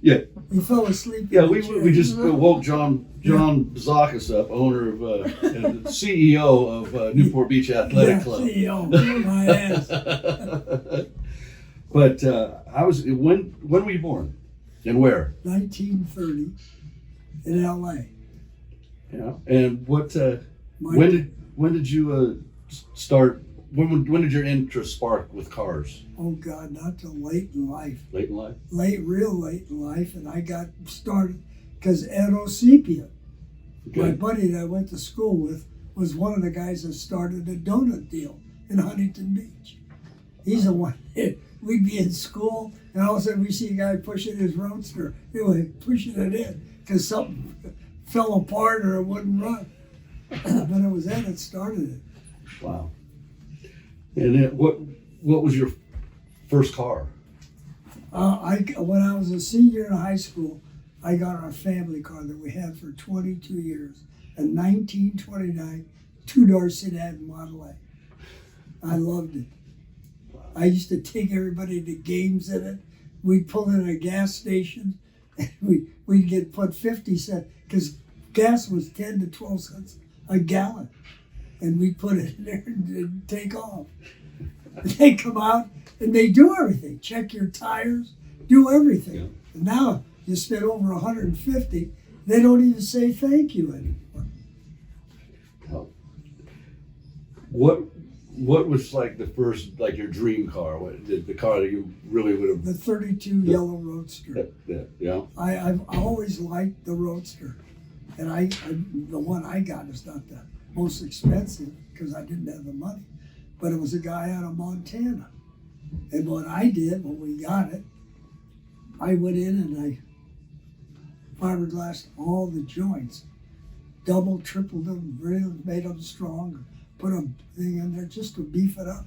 Yeah. He fell asleep. Yeah, we just woke John Bazacas up, owner of and CEO of Newport Beach Athletic Club. CEO, my ass. But when were you born, and where? 1930 in L.A. Yeah, and what? When did you start? When did your interest spark with cars? Oh God, not till late in life. Late in life? Real late in life, and I got started because Ed Osipia, my buddy that I went to school with, was one of the guys that started a donut deal in Huntington Beach. He's the one. We'd be in school, and all of a sudden we see a guy pushing his roadster. Anyway, pushing it in because something fell apart or it wouldn't run. But it was Ed that started it. Wow. And then what was your first car? When I was a senior in high school, I got our family car that we had for 22 years, a 1929 two-door sedan Model A. I loved it. I used to take everybody to games in it. We'd pull in a gas station, and we'd get put 50 cents, because gas was 10 to 12 cents a gallon. And we'd put it in there and take off. They come out and they do everything. Check your tires, do everything. Yeah. And now you spend over 150, they don't even say thank you anymore. Oh. What was like the first, like your dream car? The car that you really would have? The 32 yellow Roadster. Yeah. I've always liked the Roadster. And the one I got is not the most expensive because I didn't have the money. But it was a guy out of Montana. And what I did when we got it, I went in and I fiberglassed all the joints, double, tripled them, really made them strong, put a thing in there just to beef it up.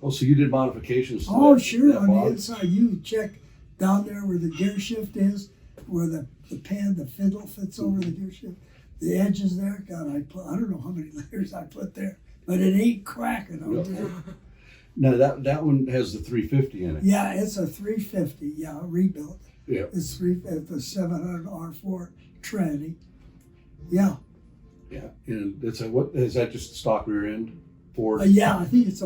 Oh, so you did modifications to Oh, that, sure. that On mod? the inside, you check down there where the gear shift is, where the fiddle fits over the gear shift. The edges there, God, I don't know how many layers I put there, but it ain't cracking. No, that one has the 350 in it. Yeah, it's a 350. Yeah, rebuilt. Yeah. It's the 700 R4 tranny. Yeah. Yeah, and it's what is that? Just stock rear end Ford? Yeah, I think it's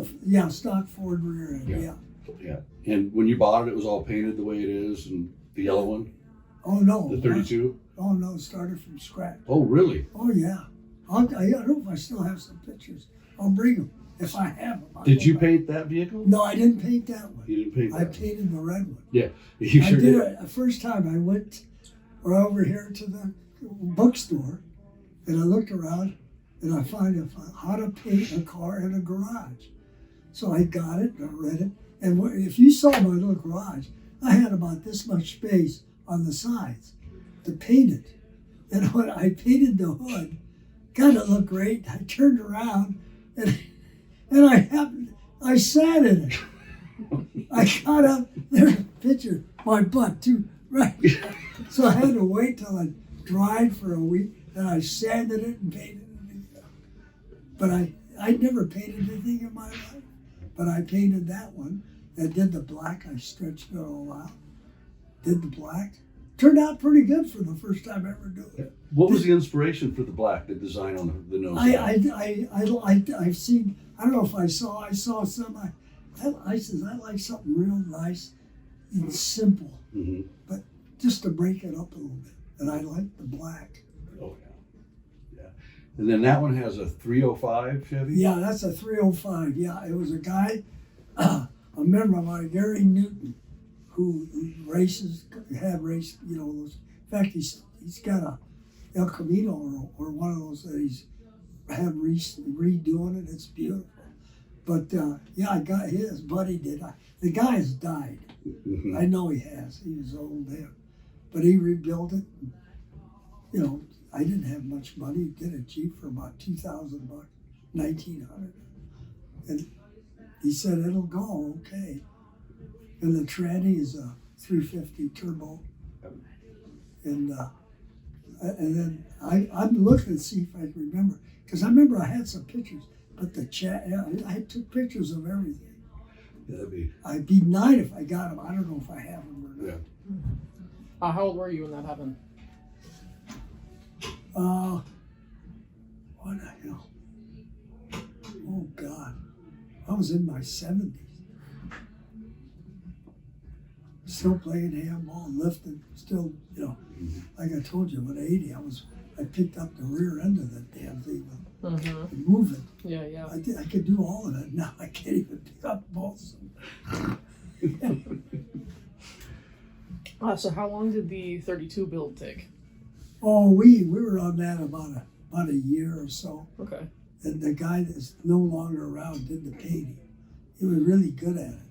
stock Ford rear end. Yeah. Yeah. And when you bought it, it was all painted the way it is, and the yellow one. Oh no. The 32. Oh no, it started from scratch. Oh really? Oh yeah. I don't know if I still have some pictures. I'll bring them if I have them. Did you paint that vehicle? No, I didn't paint that one. You didn't paint that. I painted the red one. Yeah, you sure did. The first time I went over here to the bookstore, and I looked around, and I found how to paint a car in a garage. So I got it, and I read it, and if you saw my little garage, I had about this much space on the sides to paint it. And when I painted the hood, God, it looked great. I turned around, and I sat in it. I got up, there's a picture, my butt too, right? So I had to wait till it dried for a week, and I sanded it and painted it again. But I never painted anything in my life. But I painted that one. I did the black, I stretched it all out. Did the black. Turned out pretty good for the first time ever doing it. What was the inspiration for the black, the design on the nose? I've seen, I don't know if I saw some, I said, I like something real nice and simple, but just to break it up a little bit. And I like the black. Oh, yeah. And then that one has a 305 Chevy? Yeah, that's a 305. Yeah, it was a guy, a member of mine, Gary Newton, who had raced, those. In fact, he's got a El Camino or one of those that he's had redoing it. It's beautiful. But I got his buddy did. The guy has died. Mm-hmm. I know he has. He was old then, but he rebuilt it. I didn't have much money. He did it cheap for about $2,000, $1,900, and he said it'll go okay. And the tranny is a 350 turbo, and then I'm looking to see if I can remember, because I remember I had some pictures. But I took pictures of everything. Yeah, I'd be nice if I got them. I don't know if I have them or not. Yeah. How old were you when that happened? What the hell? Oh God, I was in my 70s. Still playing handball, lifting, still, like I told you, at 80, I picked up the rear end of that damn thing and move it. Yeah. I could do all of that. Now I can't even pick up balls. So how long did the 32 build take? Oh, we were on that about a year or so. Okay. And the guy that's no longer around did the painting. He was really good at it.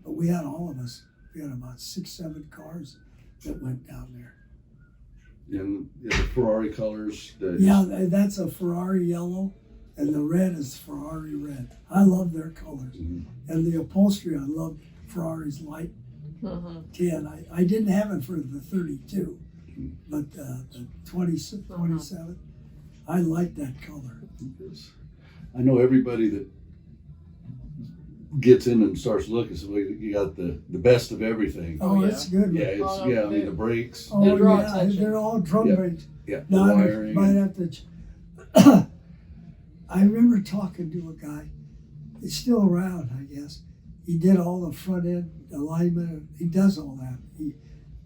But we had all of us. We had about 6, 7 cars that went down there. And the Ferrari colors. Yeah, that's a Ferrari yellow, and the red is Ferrari red. I love their colors. Mm-hmm. And the upholstery, I love Ferrari's light tan. I didn't have it for the 32, but the 27, I like that color. I know everybody that gets in and starts looking, so you got the best of everything. Oh, that's good. Yeah, it's, Oh, I mean the brakes. Oh, They draw yeah, attention. they're all drum Yep. brakes. Yeah, the Now, I wiring. might have to. I remember talking to a guy. He's still around, I guess. He did all the front end alignment. He does all that. He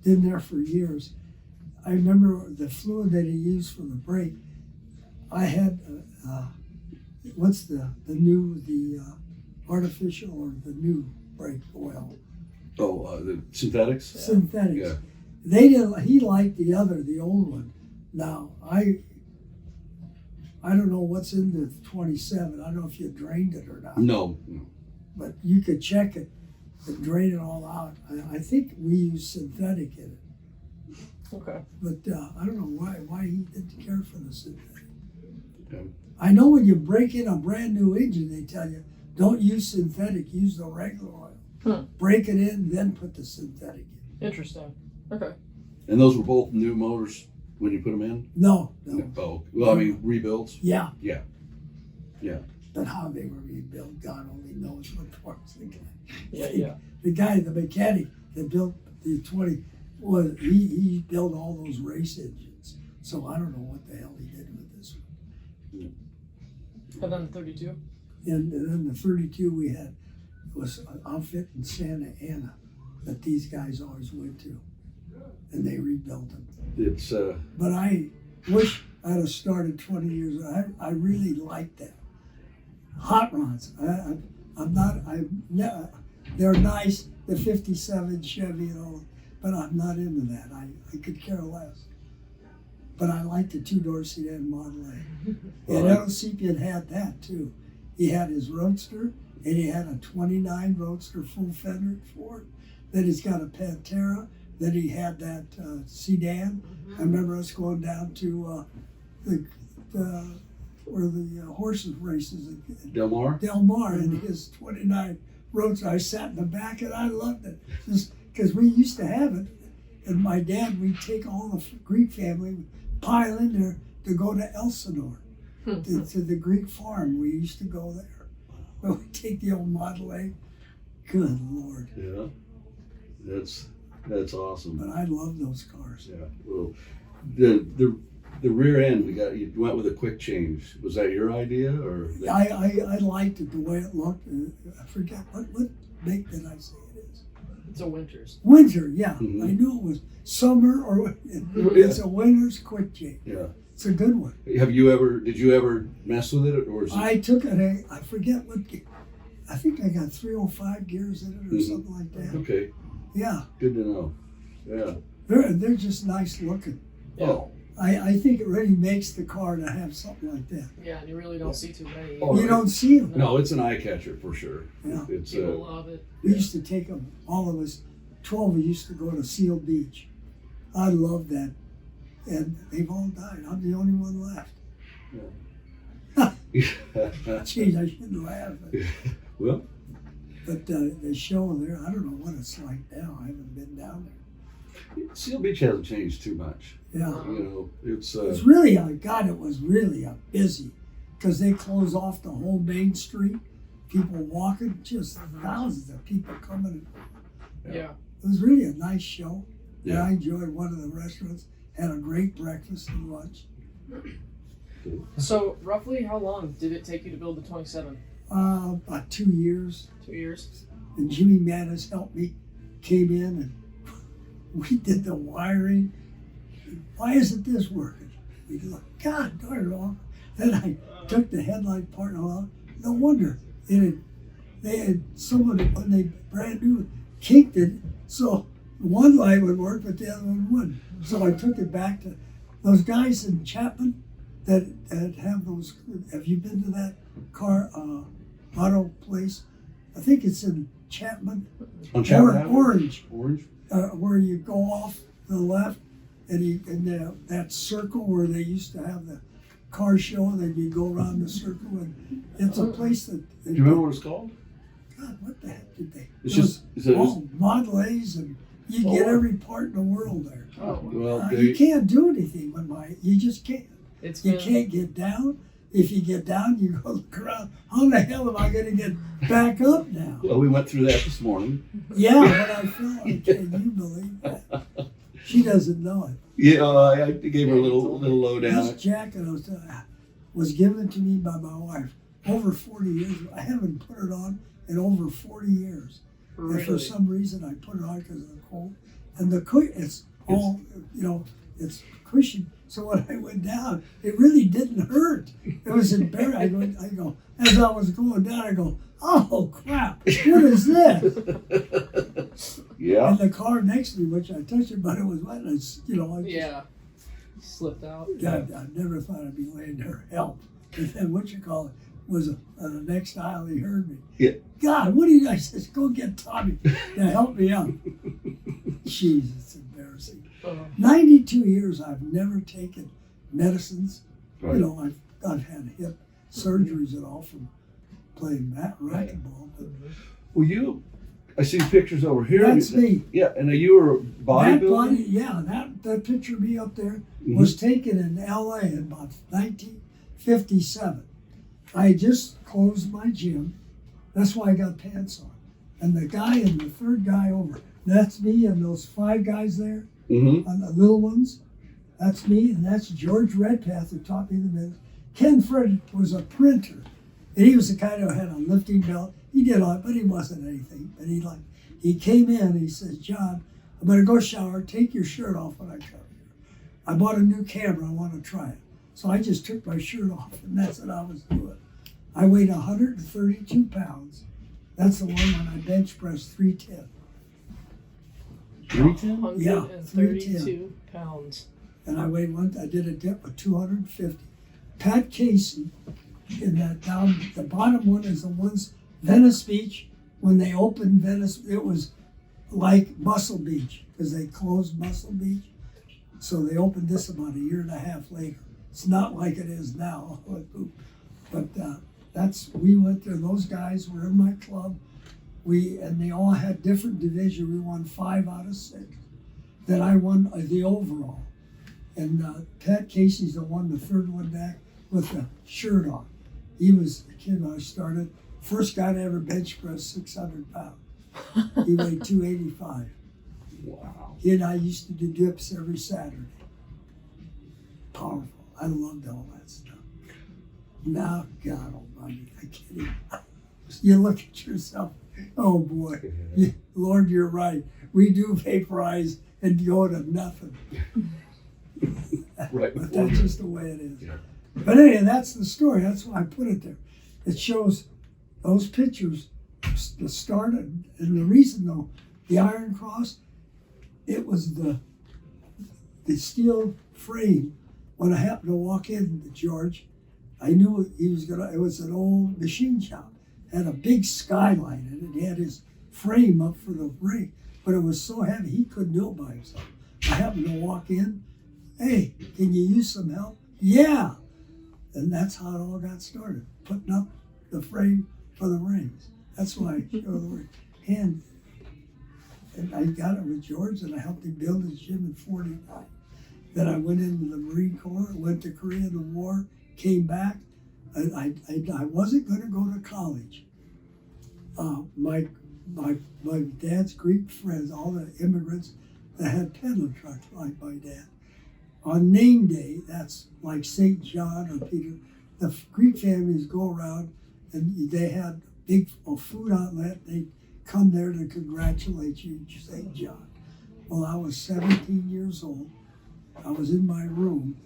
been there for years. I remember the fluid that he used for the brake. I had what's the artificial or the new brake oil? Oh, the synthetics. Synthetics. Yeah. They didn't. He liked the old one. Now I don't know what's in the 27. I don't know if you drained it or not. No. But you could check it and drain it all out. I think we use synthetic in it. Okay. But I don't know why he didn't care for the synthetic. Okay. I know when you break in a brand new engine, they tell you don't use synthetic, use the regular oil. Break it in, then put the synthetic in. Interesting. Okay. And those were both new motors when you put them in? No. Oh, well, I mean rebuilds. Yeah. Yeah. But how they were rebuilt, God only knows what parts the guy. Yeah. The guy, the mechanic that built the 20, he built all those race engines. So I don't know what the hell he did with this one. And then the 32? And then the 32 we had was an outfit in Santa Ana that these guys always went to. And they rebuilt them. It's But I wish I'd have started 20 years ago. I really like that. Hot rods. They're nice, the 57 Chevy and all, but I'm not into that. I could care less. But I like the 2-door sedan Model A. And El Sepien had that too. He had his Roadster, and he had a 29 Roadster full fender Ford. Then he's got a Pantera. Then he had that sedan. I remember us going down to where the horses races at Del Mar. Del Mar in his 29 Roadster. I sat in the back and I loved it. Just because we used to have it. And my dad, we'd take all the Greek family, we'd pile in there to go to Elsinore, to the Greek farm. We used to go there. But we'd take the old Model A. Good Lord. Yeah. That's awesome. But I love those cars. Yeah. Well, the rear end you went with a quick change. Was that your idea or? I liked it the way it looked. I forget what make did I say it is? It's a Winters. Winter, yeah. Mm-hmm. I knew it was summer or it's a winter's quick change. Yeah. It's a good one. Did you ever mess with it or? I took it. I forget what. I think I got 305 gears in it or something like that. Okay. Yeah. Good to know. Yeah. They're just nice looking. Yeah. Oh. I think it really makes the car to have something like that. Yeah, and you really don't see too many. Oh, You right. don't see them. No, it's an eye catcher for sure. Yeah. It's People love it. We used to take them, all of us, 12 we used to go to Seal Beach. I love that. And they've all died. I'm the only one left. Geez, I shouldn't laugh. Well. But the show there, I don't know what it's like now. I haven't been down there. Seal Beach hasn't changed too much. Yeah. You know, it's really, God, it was really busy because they closed off the whole main street. People walking, just thousands of people coming. Yeah. It was really a nice show. And Yeah. I enjoyed one of the restaurants, had a great breakfast and lunch. So roughly how long did it take you to build the 27? About 2 years. 2 years? And Jimmy Mattis helped me, came in, and we did the wiring. Why isn't this working? We go, God darn it all. Then I took the headlight part along. No wonder they had someone when they brand new kinked it, so one light would work, but the other one wouldn't. So I took it back to those guys in Chapman that have those. Have you been to that car auto place? I think it's in Chapman. On Chapman Avenue? Orange. Orange? Where you go off to the left, and that circle where they used to have the car show, and then you go around the circle, and it's a place that. Do you remember what it's called? God, what the heck did they? It's just Model A's, and you get every part in the world there. Oh, well, You can't do anything with you just can't. You been, can't get down. If you get down, you go look around. How the hell am I going to get back up now? well, we went through that this morning. Yeah, when I fell, can you believe that? She doesn't know it. Yeah, I gave her a little lowdown. This jacket was given to me by my wife over 40 years. I haven't put it on in over 40 years. Really? And for some reason, I put it on because of the cold. And it's all, it's cushion. So when I went down, it really didn't hurt. It was embarrassing. I go, as I was going down, I go, oh crap, what is this? Yeah. And the car next to me, which I touched it, but it was wet. And Yeah. Slipped out. I never thought I'd be laying there, help. And then was on the next aisle, he heard me. Yeah. God, what do you, I says, go get Tommy to help me out. Jeez, it's embarrassing. 92 years, I've never taken medicines. Right. I've had hip surgeries and all from playing racquetball. But I see pictures over here. that's me. Yeah, and you were bodybuilding? That picture of me up there was taken in LA in about 1957. I had just closed my gym. That's why I got pants on. And the guy and the third guy over, that's me, and those 5 guys there, on the little ones, that's me, and that's George Redpath who taught me the business. Ken Fred was a printer, and he was the kind who had a lifting belt. He did all, but he wasn't anything. But he came in and he says, John, I'm going to go shower, take your shirt off when I come here. I bought a new camera, I want to try it. So I just took my shirt off, and that's what I was doing. I weighed 132 pounds. That's the one when I bench pressed 310. 310? Yeah, 132 pounds. And I did a dip of 250. Pat Casey, in that down, the bottom one is the ones, Venice Beach, when they opened Venice, it was like Muscle Beach, because they closed Muscle Beach. So they opened this about a year and a half later. It's not like it is now. But we went there, those guys were in my club. And they all had different divisions. We won 5 out of 6. Then I won the overall. And Pat Casey's the one, the third one back with the shirt on. He was the kid when I started. First guy to ever bench press 600 pounds. He weighed 285. Wow. He and I used to do dips every Saturday. Powerful. I loved all that stuff. Now, God almighty, I can't even. You look at yourself, oh boy, Lord, you're right. We do vaporize and go to nothing. Right. But that's just the way it is. Yeah. But anyway, that's the story. That's why I put it there. It shows those pictures, the start, and the reason though, the Iron Cross, it was the steel frame. When I happened to walk in to George, I knew he was it was an old machine shop. It had a big skylight in it. He had his frame up for the ring, but it was so heavy he couldn't do it by himself. I happened to walk in. Hey, can you use some help? Yeah. And that's how it all got started, putting up the frame for the rings. That's why I show the word hand. And I got it with George, and I helped him build his gym in 49. Then I went into the Marine Corps, went to Korea in the war, came back. I wasn't going to go to college. My dad's Greek friends, all the immigrants, that had peddler trucks like my dad. On name day, that's like St. John or Peter, the Greek families go around and they had a food outlet. They'd come there to congratulate you, St. John. Well, I was 17 years old. I was in my room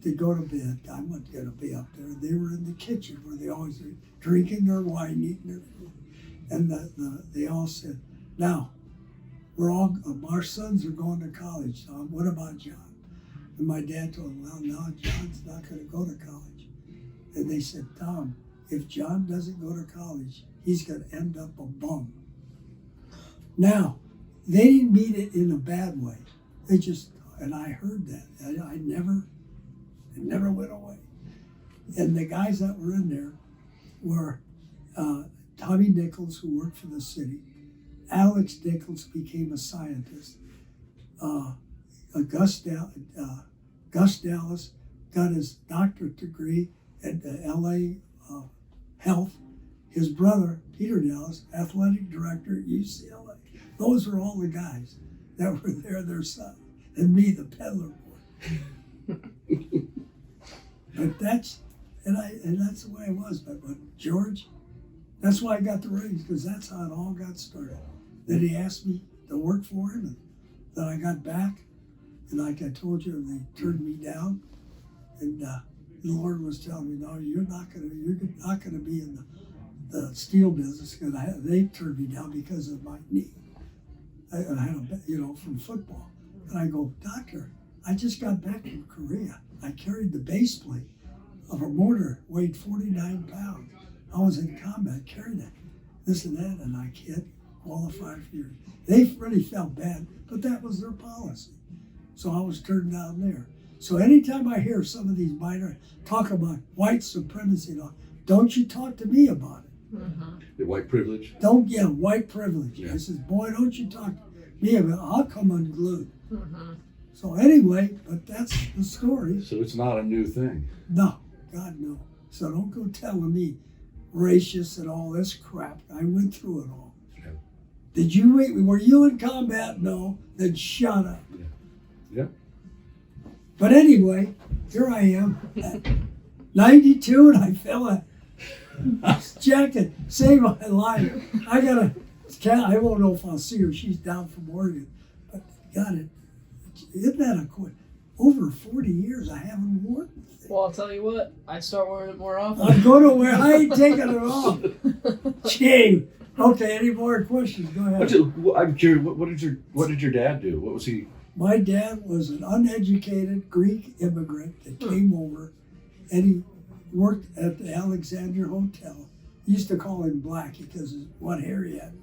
to go to bed. I wasn't going to be up there. They were in the kitchen where they always were drinking their wine, eating their food. And they all said, now, our sons are going to college, Tom. What about John? And my dad told him, well, no, John's not going to go to college. And they said, Tom, if John doesn't go to college, he's going to end up a bum. Now, they didn't mean it in a bad way. They just, and I heard that. It never went away. And the guys that were in there were Tommy Nichols, who worked for the city. Alex Nichols became a scientist. Gus Dallas got his doctorate degree at the LA Health. His brother, Peter Dallas, athletic director at UCLA. Those were all the guys that were there, their son. And me, the peddler boy. But that's the way it was. But George, that's why I got the rings, because that's how it all got started. Then he asked me to work for him, and then I got back, and like I told you, they turned me down, and the Lord was telling me, no, you're not gonna be in the steel business, because they turned me down because of my knee. I had from football, and I go, doctor, I just got back from Korea. I carried the base plate of a mortar, weighed 49 pounds. I was in combat, carrying it, this and that, and I can't qualify for your. They really felt bad, but that was their policy. So I was turned down there. So anytime I hear some of these minor talk about white supremacy, don't you talk to me about it. Mm-hmm. The white privilege? Don't get white privilege. Yeah. I says, boy, don't you talk to me about it. I'll come unglued. Mm-hmm. So anyway, but that's the story. So it's not a new thing. No, God, no. So don't go telling me racist and all this crap. I went through it all. Yeah. Did you were you in combat? No. Then shut up. Yeah. Yeah. But anyway, here I am at 92, and I fell a jacket. Saved my life. I won't know if I'll see her. She's down from Oregon. But got it. Isn't that a quick? Over 40 years, I haven't worn it. Well, I'll tell you what, I'd start wearing it more often. I'm going to wear. I ain't taking it off. Shame. Okay. Any more questions? Go ahead. I'm curious. What did your dad do? What was he? My dad was an uneducated Greek immigrant that came over, and he worked at the Alexandria Hotel. He used to call him Black because of what hair he had.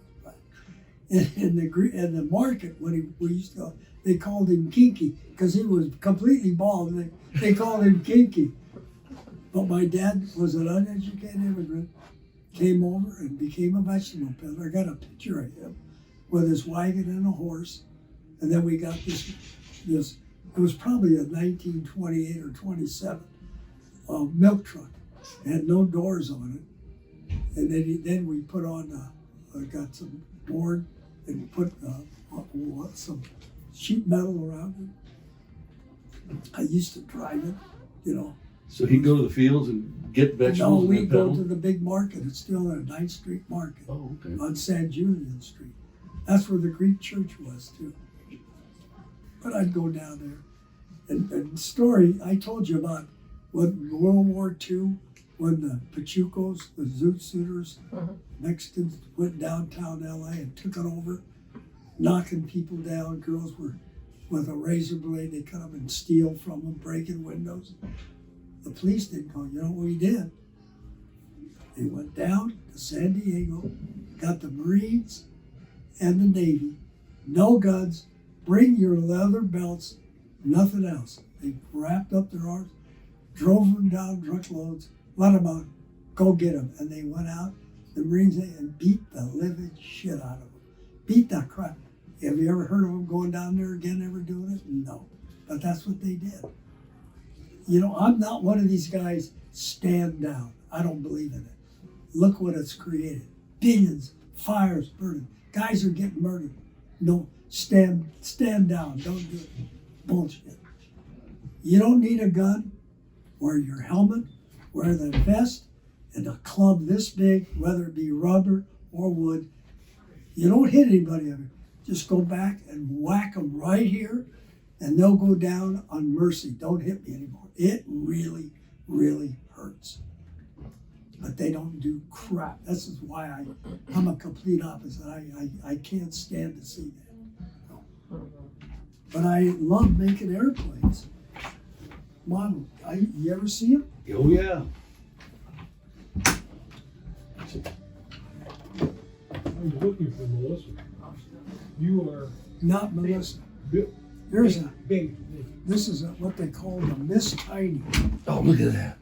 In the market, when we used to, they called him Kinky because he was completely bald. They called him Kinky. But my dad was an uneducated immigrant, came over and became a vegetable peddler. I got a picture of him with his wagon and a horse. And then we got this, it was probably a 1928 or 27 milk truck. It had no doors on it. And then we put on, got some board and put some sheet metal around it. I used to drive it, So he'd go to the fields and get vegetables. No, we and go peddle? to the big market. It's still at 9th Street Market. Oh, okay. On San Julian Street. That's where the Greek church was too. But I'd go down there. And the story I told you about when World War II, when the Pachucos, the Zoot Suiters, Mexicans went downtown LA and took it over, knocking people down. Girls were with a razor blade, they cut them and steal from them, breaking windows. The police didn't go. You know what we did? They went down to San Diego, got the Marines and the Navy, no guns, bring your leather belts, nothing else. They wrapped up their arms, drove them down truckloads, let them out, go get them. And they went out, the Marines, and beat the living shit out of them. Beat the crap. Have you ever heard of them going down there again, ever doing it? No. But that's what they did. I'm not one of these guys, stand down. I don't believe in it. Look what it's created. Billions, fires burning. Guys are getting murdered. No, stand down. Don't do it. Bullshit. You don't need a gun. Wear your helmet, wear the vest, and a club this big, whether it be rubber or wood. You don't hit anybody of it. Just go back and whack them right here, and they'll go down on mercy. Don't hit me anymore. It really, really hurts. But they don't do crap. This is why I'm a complete opposite. I can't stand to see that. But I love making airplanes. Mom, you ever see them? Oh yeah. I'm looking for Melissa. You are Not Melissa. Bill. There's a. Big. This is what they call the Miss Tiny, Oh, look at that.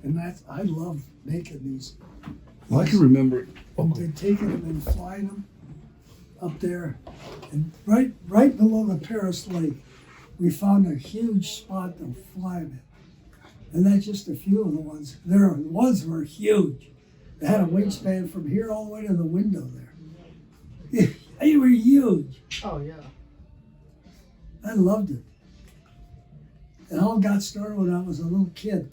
and I love making these. Well, I can remember. And they're taking them and flying them up there, and right below the Paris Lake, we found a huge spot to fly them in, and that's just a few of the ones. The ones were huge. They had a wingspan from here all the way to the window there. They were huge. Oh yeah. I loved it. It all got started when I was a little kid.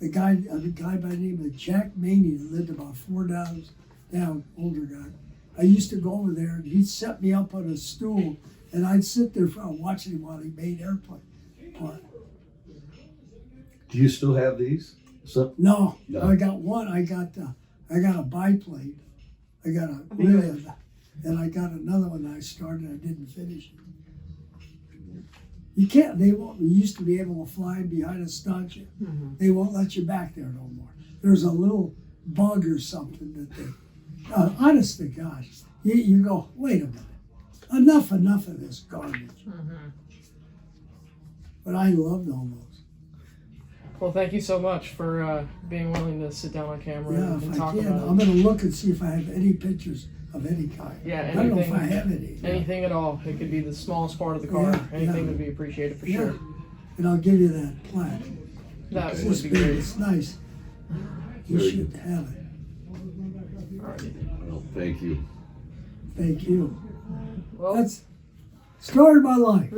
A guy by the name of Jack Maney that lived about 4 down, older guy. I used to go over there and he'd set me up on a stool and I'd sit there watching him while he made airplane part. Do you still have these? So, No, No. I got one. I got a biplane. I got a really, and I got another one that I started. I didn't finish it. You can't. They won't. You used to be able to fly behind a stanchion. Mm-hmm. They won't let you back there no more. There's a little bug or something that they. Honest to gosh, you go. Wait a minute. Enough of this garbage. Mm-hmm. But I loved all those. Well, thank you so much for being willing to sit down on camera Yeah, and if I talk can, about I'm it. going to look and see if I have any pictures of any kind. Yeah, I don't know if I anything- have any. Anything at all. It could be the smallest part of the car. Yeah, Anything yeah. would be appreciated for Yeah. sure. And I'll give you that plaque. That It's would this be big. great. It's nice. You Very should have it. Alrighty. well, thank you. Thank you. Well, That's story of my life.